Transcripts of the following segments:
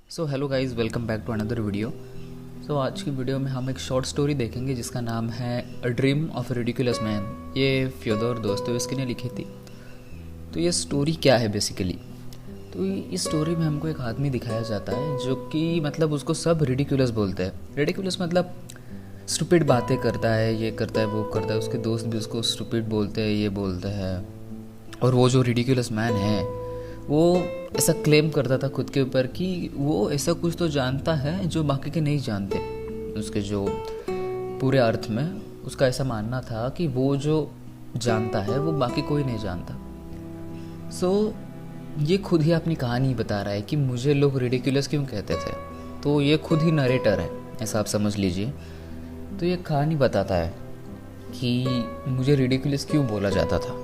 So hello guys, welcome back to another video. आज की video में हम एक शॉर्ट स्टोरी देखेंगे जिसका नाम है a dream of ridiculous man. ये फ्योदोर दोस्तोयेव्स्की ने लिखी थी। तो ये स्टोरी क्या है बेसिकली? तो इस स्टोरी में हमको एक आदमी दिखाया जाता है जो कि मतलब उसको सब रिडिकुलस बोलते हैं। रिडिकुलस मतलब स्टूपिड बातें करता है, ये करता है, वो करता है। उसके दोस्त भी उसको स्टूपिड बोलते हैं, ये बोलते हैं। और वो जो रिडिकुलस मैन है वो ऐसा क्लेम करता था खुद के ऊपर कि वो ऐसा कुछ तो जानता है जो बाकी के नहीं जानते। उसके जो पूरे अर्थ में उसका ऐसा मानना था कि वो जो जानता है वो बाकी कोई नहीं जानता। ये खुद ही अपनी कहानी बता रहा है कि मुझे लोग रिडिकुलस क्यों कहते थे। तो ये खुद ही नरेटर है, ऐसा आप समझ लीजिए। तो ये कहानी बताता है कि मुझे रिडिकुलस क्यों बोला जाता था।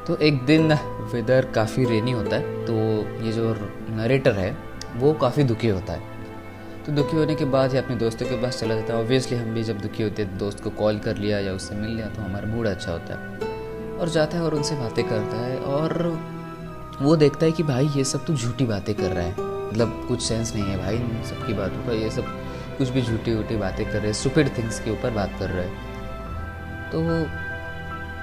तो एक दिन वेदर काफ़ी रेनी होता है, तो ये जो नरेटर है वो काफ़ी दुखी होता है। तो दुखी होने के बाद ये अपने दोस्तों के पास चला जाता है। ऑब्वियसली हम भी जब दुखी होते हैं दोस्त को कॉल कर लिया या उससे मिल लिया तो हमारा मूड अच्छा होता है। और जाता है और उनसे बातें करता है और वो देखता है कि भाई ये सब तो झूठी बातें कर रहा है, मतलब कुछ सेंस नहीं है भाई इन सबकी बातों का। ये सब कुछ भी झूठी बातें कर रहे हैं, स्टूपिड थिंग्स के ऊपर बात कर रहे हैं। तो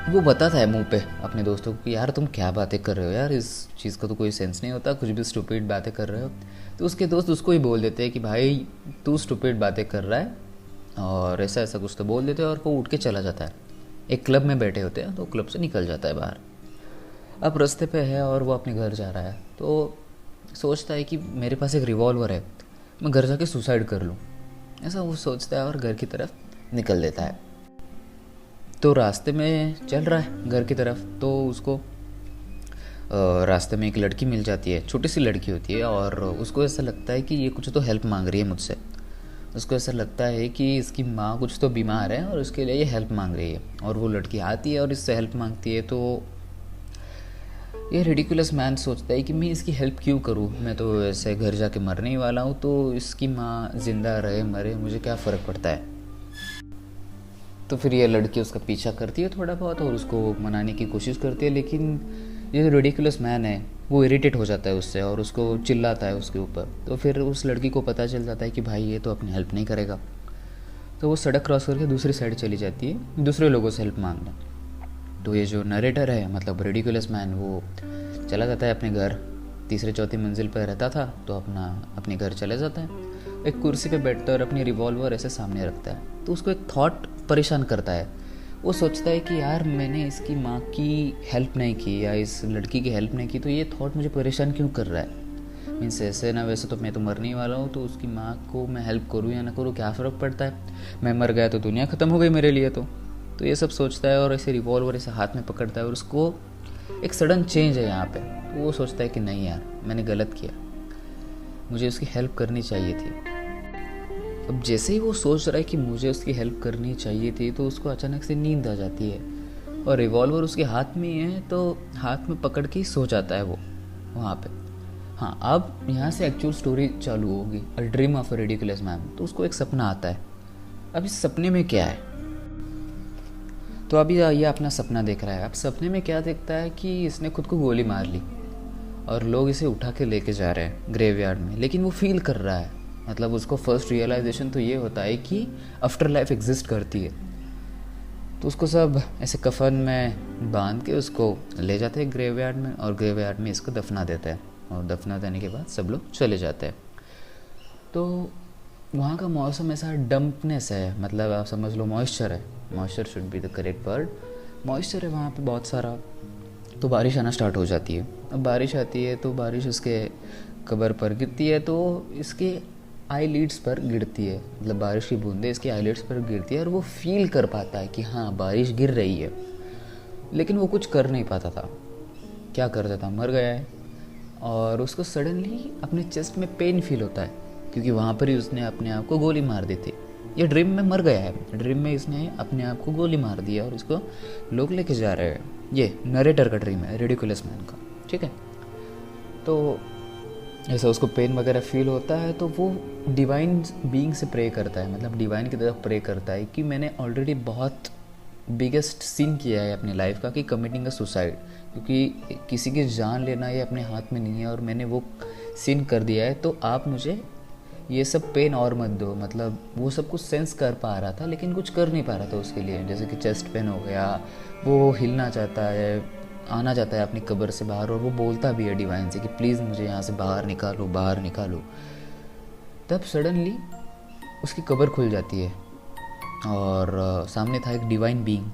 वो बताता है मुंह पे अपने दोस्तों को कि यार तुम क्या बातें कर रहे हो यार, इस चीज़ का तो कोई सेंस नहीं होता, कुछ भी स्टूपिड बातें कर रहे हो। तो उसके दोस्त उसको ही बोल देते हैं कि भाई तू स्टूपिड बातें कर रहा है, और ऐसा ऐसा कुछ तो बोल देते हैं। और वो उठ के चला जाता है। एक क्लब में बैठे होते हैं तो क्लब से निकल जाता है बाहर। अब रास्ते पे है और वो अपने घर जा रहा है। तो सोचता है कि मेरे पास एक रिवॉल्वर है, मैं घर जाके सुसाइड कर लूँ, ऐसा वो सोचता है और घर की तरफ निकल देता है। तो रास्ते में चल रहा है घर की तरफ, तो उसको रास्ते में एक लड़की मिल जाती है, छोटी सी लड़की होती है। और उसको ऐसा लगता है कि ये कुछ तो हेल्प मांग रही है मुझसे। उसको ऐसा लगता है कि इसकी माँ कुछ तो बीमार है और उसके लिए ये हेल्प मांग रही है। और वो लड़की आती है और इससे हेल्प मांगती है। तो ये रिडिकुलस मैन सोचता है कि मैं इसकी हेल्प क्यों करूँ, मैं तो ऐसे घर जाके मरने ही वाला हूँ, तो इसकी माँ जिंदा रहे मरे मुझे क्या फ़र्क पड़ता है। तो फिर ये लड़की उसका पीछा करती है थोड़ा बहुत और उसको मनाने की कोशिश करती है। लेकिन ये जो रिडिकुलस मैन है वो इरिटेट हो जाता है उससे और उसको चिल्लाता है उसके ऊपर। तो फिर उस लड़की को पता चल जाता है कि भाई ये तो अपनी हेल्प नहीं करेगा। तो वो सड़क क्रॉस करके दूसरी साइड चली जाती है दूसरे लोगों से हेल्प मांगने। तो ये जो नरेटर है मतलब रिडिकुलस मैन, वो चला जाता है अपने घर। तीसरे चौथी मंजिल पर रहता था तो अपने घर चले जाता है। एक कुर्सी पे बैठता है और अपनी रिवॉल्वर ऐसे सामने रखता है। तो उसको एक थॉट परेशान करता है। वो सोचता है कि यार मैंने इसकी माँ की हेल्प नहीं की या इस लड़की की हेल्प नहीं की, तो ये थॉट मुझे परेशान क्यों कर रहा है। मीन्स ऐसे ना वैसे तो मैं तो मरने ही वाला हूँ, तो उसकी माँ को मैं हेल्प करूँ या ना करूँ क्या फ़र्क पड़ता है, मैं मर गया तो दुनिया ख़त्म हो गई मेरे लिए। तो ये सब सोचता है और ऐसे रिवॉल्वर ऐसे हाथ में पकड़ता है। और उसको एक सडन चेंज है यहाँ पे। तो वो सोचता है कि नहीं यार मैंने गलत किया, मुझे उसकी हेल्प करनी चाहिए थी। अब जैसे ही वो सोच रहा है कि मुझे उसकी हेल्प करनी चाहिए थी, तो उसको अचानक से नींद आ जाती है और रिवॉल्वर उसके हाथ में ही है। तो हाथ में पकड़ के ही सो जाता है वो वहाँ पे। हाँ, अब यहाँ से एक्चुअल स्टोरी चालू होगी, a dream of a ridiculous man. तो उसको एक सपना आता है। अब इस सपने में क्या है, तो अभी ये अपना सपना देख रहा है। अब सपने में क्या देखता है कि इसने खुद को गोली मार ली और लोग इसे उठा के लेके जा रहे हैं ग्रेवयार्ड में। लेकिन वो फील कर रहा है, मतलब उसको फर्स्ट रियलाइजेशन तो ये होता है कि आफ्टर लाइफ एग्जिस्ट करती है। तो उसको सब ऐसे कफन में बांध के उसको ले जाते हैं ग्रेवयार्ड में, और ग्रेवयार्ड में इसको दफना देते हैं। और दफना देने के बाद सब लोग चले जाते हैं। तो वहाँ का मौसम ऐसा डम्पनेस है, मतलब आप समझ लो मॉइस्चर है। Moisture should be the correct word. Moisture है वहाँ पे बहुत सारा। तो बारिश आना स्टार्ट हो जाती है। अब बारिश आती है तो बारिश उसके कब्र पर गिरती है, तो इसके आईलिड्स पर गिरती है, मतलब बारिश की बूंदें इसके आईलिड्स पर गिरती है। और वो फील कर पाता है कि हाँ बारिश गिर रही है, लेकिन वो कुछ कर नहीं पाता था। क्या करता था, मर गया है। और उसको सडनली अपने चेस्ट में पेन फील होता है, क्योंकि वहाँ पर ही उसने अपने आप को गोली मार दी थी। ये ड्रीम में मर गया है, ड्रीम में इसने अपने आप को गोली मार दिया और इसको लोग लेके जा रहे हैं। ये नरेटर का ड्रीम है, रिडिकुलस मैन का, ठीक है। तो ऐसा उसको पेन वगैरह फील होता है, तो वो डिवाइन बीइंग से प्रे करता है, मतलब डिवाइन की तरफ प्रे करता है कि मैंने ऑलरेडी बहुत बिगेस्ट सीन किया है अपनी लाइफ का, कि कमिटिंग अ सुसाइड, क्योंकि किसी की जान लेना ये अपने हाथ में नहीं है, और मैंने वो सीन कर दिया है, तो आप मुझे ये सब पेन और मत दो। मतलब वो सब कुछ सेंस कर पा रहा था लेकिन कुछ कर नहीं पा रहा था उसके लिए, जैसे कि चेस्ट पेन हो गया, वो हिलना चाहता है, आना चाहता है अपनी कब्र से बाहर, और वो बोलता भी है डिवाइन से कि प्लीज़ मुझे यहाँ से बाहर निकालो, बाहर निकालो। तब सडनली उसकी कब्र खुल जाती है और सामने था एक डिवाइन बीइंग।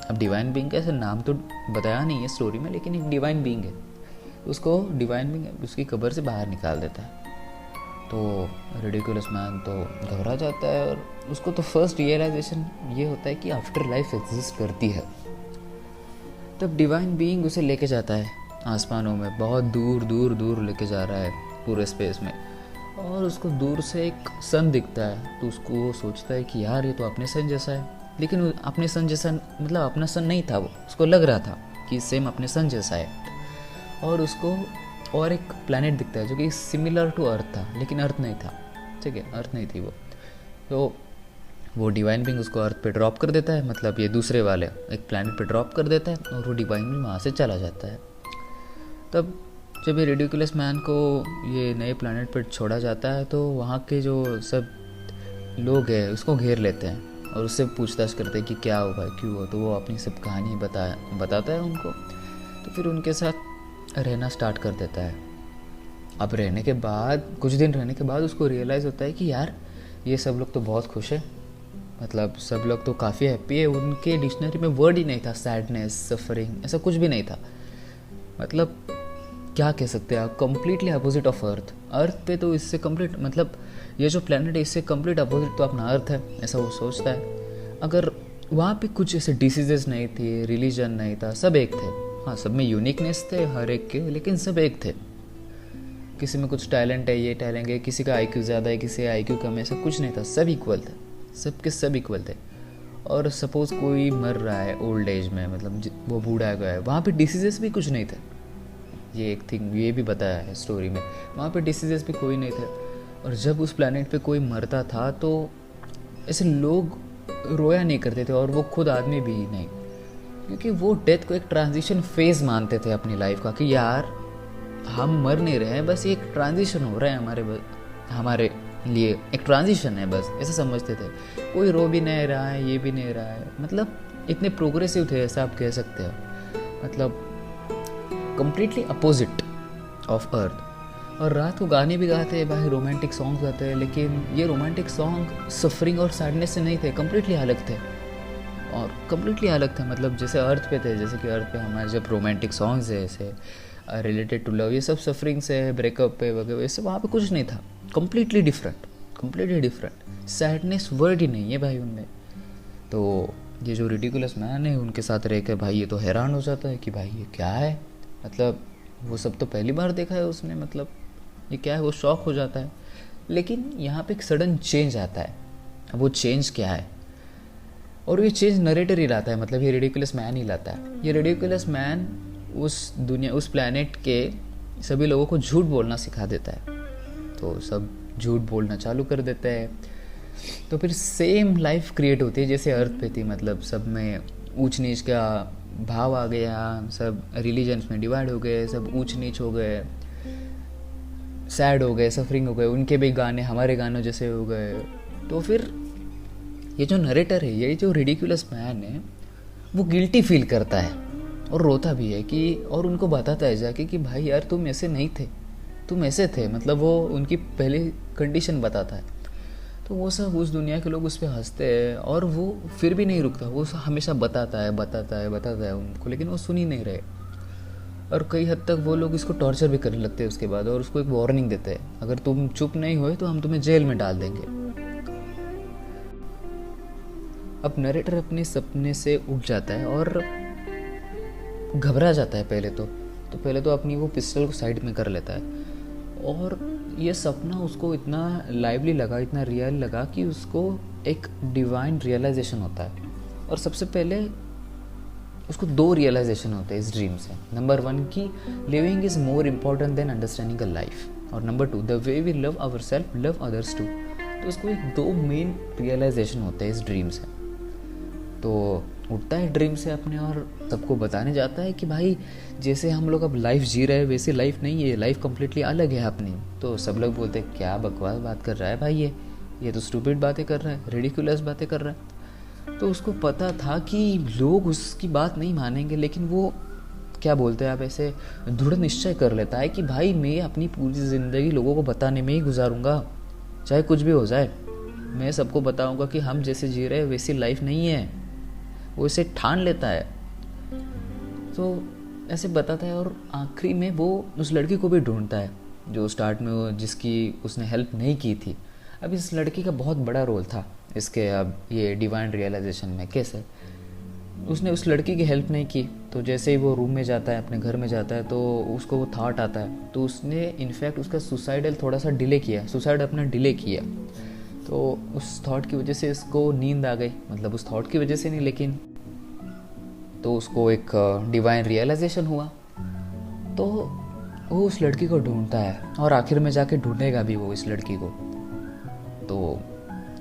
अब डिवाइन बीइंग का ऐसा नाम तो बताया नहीं है स्टोरी में, लेकिन एक डिवाइन बीइंग है। उसको डिवाइन बीइंग उसकी कब्र से बाहर निकाल देता है। तो रिडिकुलस मैन तो घबरा जाता है, और उसको तो फर्स्ट रियलाइजेशन ये होता है कि आफ्टर लाइफ एग्जिस्ट करती है। तब डिवाइन बीइंग उसे लेके जाता है आसमानों में, बहुत दूर दूर दूर लेके जा रहा है पूरे स्पेस में, और उसको दूर से एक सन दिखता है। तो उसको वो सोचता है कि यार ये तो अपने सन जैसा है, लेकिन अपने सन जैसा मतलब अपना सन नहीं था वो, उसको लग रहा था कि सेम अपने सन जैसा है। और उसको और एक प्लैनेट दिखता है जो कि सिमिलर टू अर्थ था, लेकिन अर्थ नहीं था, ठीक है, अर्थ नहीं थी वो। तो वो डिवाइन बीइंग उसको अर्थ पे ड्रॉप कर देता है, मतलब ये दूसरे वाले एक प्लैनेट पे ड्रॉप कर देता है, और वो डिवाइन बीइंग वहाँ से चला जाता है। तब जब ये रिडिकुलस मैन को ये नए प्लैनेट पर छोड़ा जाता है, तो वहाँ के जो सब लोग हैं उसको घेर लेते हैं और उससे पूछताछ करते हैं कि क्या हुआ, क्यों हुआ। तो वो अपनी सब कहानी बताता है उनको। तो फिर उनके साथ रहना स्टार्ट कर देता है। अब रहने के बाद कुछ दिन रहने के बाद उसको रियलाइज़ होता है कि यार ये सब लोग तो बहुत खुश है, मतलब सब लोग तो काफ़ी हैप्पी है। उनके डिक्शनरी में वर्ड ही नहीं था सैडनेस, सफरिंग, ऐसा कुछ भी नहीं था। मतलब क्या कह सकते हैं आप, कम्प्लीटली अपोजिट ऑफ अर्थ। अर्थ पे तो इससे कंप्लीट, मतलब ये जो प्लेनेट है इससे कंप्लीट अपोजिट तो अपना अर्थ है, ऐसा वो सोचता है। अगर वहाँ पे कुछ ऐसे डिसीजेस नहीं थे, रिलीजन नहीं था, सब एक थे। हाँ, सब में यूनिकनेस थे हर एक के, लेकिन सब एक थे। किसी में कुछ टैलेंट है, ये टैलेंट है, किसी का आईक्यू ज़्यादा है, किसी का आईक्यू कम है, ऐसा कुछ नहीं था, सब इक्वल थे, सब के सब इक्वल थे। और सपोज़ कोई मर रहा है ओल्ड एज में, मतलब वो बूढ़ा गया है, वहाँ पे डिसीजेस भी कुछ नहीं थे। ये एक थिंग ये भी बताया है स्टोरी में, वहाँ पे डिसीजेस भी कोई नहीं थे। और जब उस प्लैनेट पे कोई मरता था तो ऐसे लोग रोया नहीं करते थे, और वो खुद आदमी भी नहीं, क्योंकि वो डेथ को एक ट्रांजिशन फेज मानते थे अपनी लाइफ का, कि यार हम मर नहीं रहे हैं, बस ये एक ट्रांजिशन हो रहा है हमारे लिए, एक ट्रांजिशन है बस, ऐसे समझते थे। कोई रो भी नहीं रहा है, ये भी नहीं रहा है, मतलब इतने प्रोग्रेसिव थे, ऐसा आप कह सकते हो। मतलब कम्प्लीटली अपोजिट ऑफ अर्थ। और रात को गाने भी गाते हैं भाई, रोमांटिक सॉन्ग गाते हैं, लेकिन ये रोमांटिक सॉन्ग सफरिंग और सैडनेस से नहीं थे, कम्प्लीटली अलग थे, और कम्प्लीटली अलग था। मतलब जैसे अर्थ पे थे, जैसे कि अर्थ पे हमारे जब रोमांटिक सॉन्ग्स है ऐसे रिलेटेड टू लव, ये सब सफरिंग से है, ब्रेकअप पे वगैरह, ये सब वहाँ पे कुछ नहीं था। Completely different. सैडनेस वर्ड ही नहीं है भाई उनमें। तो ये जो रिडिकुलस मैन है उनके साथ रह कर भाई ये तो हैरान हो जाता है कि भाई ये क्या है, मतलब वो सब तो पहली बार देखा है उसने, मतलब ये क्या है, वो शॉक हो जाता है। लेकिन यहाँ पे एक सडन चेंज आता है। अब वो चेंज क्या है, और ये चेंज नरेटर ही लाता है, मतलब ये रिडिकुलस मैन ही लाता है। ये रिडिकुलस मैन उस प्लैनेट के सभी लोगों को झूठ बोलना सिखा देता है, तो सब झूठ बोलना चालू कर देते हैं। तो फिर सेम लाइफ क्रिएट होती है जैसे अर्थ पे थी, मतलब सब में ऊंच नीच का भाव आ गया, सब रिलीजन्स में डिवाइड हो गए, सब ऊंच नीच हो गए, सैड हो गए, सफरिंग हो गए, उनके भी गाने हमारे गानों जैसे हो गए। तो फिर ये जो नरेटर है, ये जो रिडिकुलस मैन है, वो गिल्टी फील करता है और रोता भी है कि, और उनको बताता है जाके कि भाई यार तुम ऐसे नहीं थे, तुम ऐसे थे, मतलब वो उनकी पहली कंडीशन बताता है। तो वो सब उस दुनिया के लोग उस पर हंसते हैं, और वो फिर भी नहीं रुकता, वो हमेशा बताता है उनको, लेकिन वो सुन ही नहीं रहे। और कई हद तक वो लोग इसको टॉर्चर भी करने लगते हैं उसके बाद, और उसको एक वार्निंग देते हैं, अगर तुम चुप नहीं हुए तो हम तुम्हें जेल में डाल देंगे। अब नरेटर अपने सपने से उठ जाता है और घबरा जाता है पहले तो अपनी वो पिस्टल को साइड में कर लेता है, और ये सपना उसको इतना लाइवली लगा, इतना रियल लगा कि उसको एक डिवाइन रियलाइजेशन होता है। और सबसे पहले उसको 2 रियलाइजेशन होते हैं इस ड्रीम से। नंबर 1 कि living is more important than understanding a life, और number 2 the way we love our self love others too. तो उसको एक 2 मेन रियलाइजेशन होते हैं इस ड्रीम से। तो उठता है ड्रीम से अपने और सबको बताने जाता है कि भाई जैसे हम लोग अब लाइफ जी रहे हैं वैसी लाइफ नहीं है, लाइफ कम्प्लीटली अलग है अपनी। तो सब लोग बोलते हैं क्या बकवास बात कर रहा है भाई, ये तो स्टूपिड बातें कर रहा है, रेडिकुलस बातें कर रहा है। तो उसको पता था कि लोग उसकी बात नहीं मानेंगे, लेकिन वो क्या बोलते हैं आप ऐसे दृढ़ निश्चय कर लेता है कि भाई मैं अपनी पूरी ज़िंदगी लोगों को बताने में ही गुजारूंगा, चाहे कुछ भी हो जाए। मैं सबको बताऊंगा कि हम जैसे जी रहे हैं वैसी लाइफ नहीं है। वो इसे ठान लेता है, तो ऐसे बताता है। और आखिरी में वो उस लड़की को भी ढूंढता है जो स्टार्ट में वो जिसकी उसने हेल्प नहीं की थी। अब इस लड़की का बहुत बड़ा रोल था इसके अब ये डिवाइन रियलाइजेशन में। कैसे उसने उस लड़की की हेल्प नहीं की, तो जैसे ही वो रूम में जाता है, अपने घर में जाता है, तो उसको वो थॉट आता है। तो उसने इनफैक्ट उसका सुसाइडल थोड़ा सा डिले किया, सुसाइड अपना डिले किया। तो उस थॉट की वजह से इसको नींद आ गई, मतलब उस थॉट की वजह से नहीं, लेकिन तो उसको एक डिवाइन रियलाइजेशन हुआ। तो वो उस लड़की को ढूंढता है और आखिर में जाके ढूंढेगा भी वो इस लड़की को। तो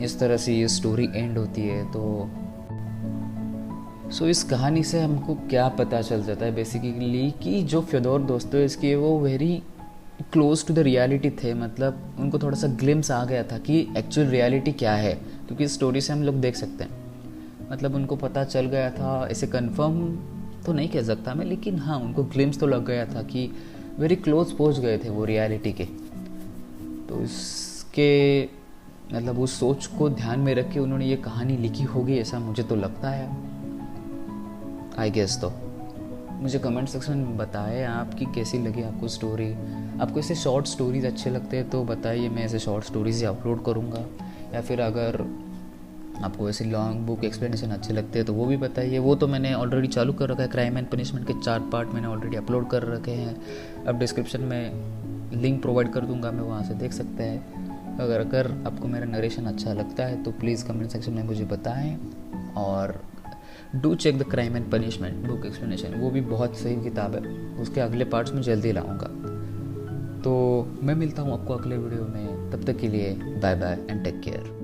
इस तरह से ये स्टोरी एंड होती है। तो इस कहानी से हमको क्या पता चल जाता है बेसिकली कि जो फ्योदोर दोस्तोयेव्स्की वो very close to the reality थे। मतलब उनको थोड़ा सा ग्लिम्स आ गया था कि एक्चुअल रियलिटी क्या है, क्योंकि इस स्टोरी से हम लोग देख सकते हैं। मतलब उनको पता चल गया था, ऐसे कंफर्म तो नहीं कह सकता मैं, लेकिन हाँ उनको ग्लिम्स तो लग गया था कि वेरी क्लोज पहुंच गए थे वो रियलिटी के। तो इसके मतलब उस सोच को ध्यान में रख के उन्होंने ये कहानी लिखी होगी, ऐसा मुझे तो लगता है, आई गेस। तो मुझे कमेंट सेक्शन में बताएं आपकी कैसी लगी आपको स्टोरी। आपको ऐसे शॉर्ट स्टोरीज अच्छे लगते हैं तो बताइए, मैं ऐसे शॉर्ट स्टोरीज ही अपलोड करूँगा। या फिर अगर आपको ऐसे लॉन्ग बुक एक्सप्लेनेशन अच्छे लगते हैं तो वो भी बताइए। वो तो मैंने ऑलरेडी चालू कर रखा है, क्राइम एंड पनिशमेंट के 4 पार्ट मैंने ऑलरेडी अपलोड कर रखे हैं। अब डिस्क्रिप्शन में लिंक प्रोवाइड कर दूंगा, मैं वहाँ से देख सकते हैं। अगर आपको मेरा नरेशन अच्छा लगता है तो प्लीज़ कमेंट सेक्शन में मुझे बताएं। और do check the crime and punishment book explanation, वो भी बहुत सही किताब है। उसके अगले पार्ट्स में जल्दी लाऊंगा। तो मैं मिलता हूँ आपको अगले वीडियो में, तब तक के लिए bye bye and take care.